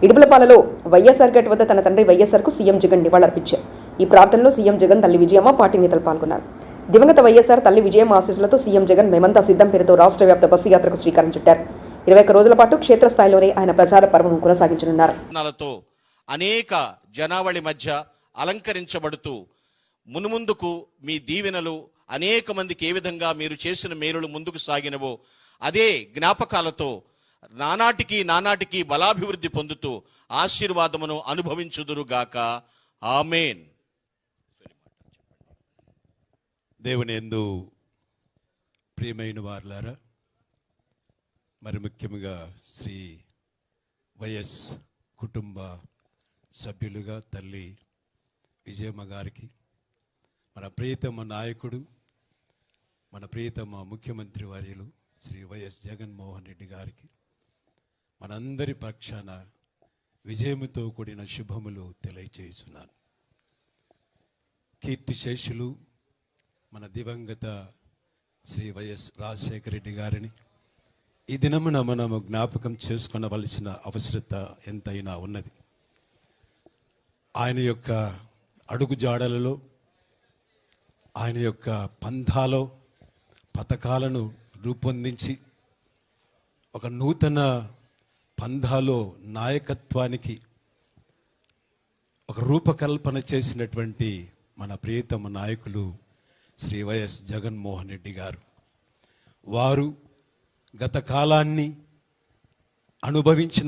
ఇడుపులపాలలో YSR gate వద్ద తన తండ్రి వైఎస్ఆర్కు సీఎం జగన్ నివాళులర్పించారు. ఈ ప్రార్థనలో సీఎం జగన్, తల్లి విజయమ్మ, పార్టీ నేతలు పాల్గొన్నారు. దివంగత వైఎస్ఆర్ తల్లి విజయమ్మ ఆశీస్సులతో సీఎం జగన్ మేమంతా సిద్ధం పేరుతో రాష్ట్ర వ్యాప్త బస్సు యాత్రకు శ్రీకారం చుట్టారు. 21 రోజుల పాటు క్షేత్రస్థాయిలోనే ఆయన ప్రచార పర్వం కొనసాగించనున్నారు. అనేక జనావళి మధ్య అలంకరించబడుతూ మునుముందుకు మీ దీవెనలు అనేక మందికి ఏ విధంగా మీరు చేసిన మేలులు ముందుకు సాగినవో అదే జ్ఞాపకాలతో నానాటికి బలాభివృద్ధి పొందుతూ ఆశీర్వాదమును అనుభవించుదురుగాక. ఆమేన్. దేవుని యందు ప్రియమైన వారులారా, మరి ముఖ్యంగా శ్రీ వైఎస్ కుటుంబ సభ్యులుగా తల్లి విజయమ్మ గారికి, మన ప్రియతమ నాయకుడు, మన ప్రియతమ ముఖ్యమంత్రి వర్యులు శ్రీ వైఎస్ జగన్మోహన్ రెడ్డి గారికి మనందరి పక్షాన విజయముతో కూడిన శుభములు తెలియజేస్తున్నాను. కీర్తిశేషులు మన దివంగత శ్రీ వైఎస్ రాజశేఖర రెడ్డి గారిని ఈ దినమున మనము జ్ఞాపకం చేసుకొనవలసిన అవసరత ఎంతైనా ఉన్నది. ఆయన యొక్క అడుగుజాడలలో, ఆయన యొక్క పంథాలో పథకాలను రూపొందించి ఒక నూతన పంథాలో నాయకత్వానికి ఒక రూపకల్పన చేసినటువంటి మన ప్రియతమ నాయకులు శ్రీ వైఎస్ జగన్మోహన్ రెడ్డి గారు. వారు గత కాలాన్ని అనుభవించిన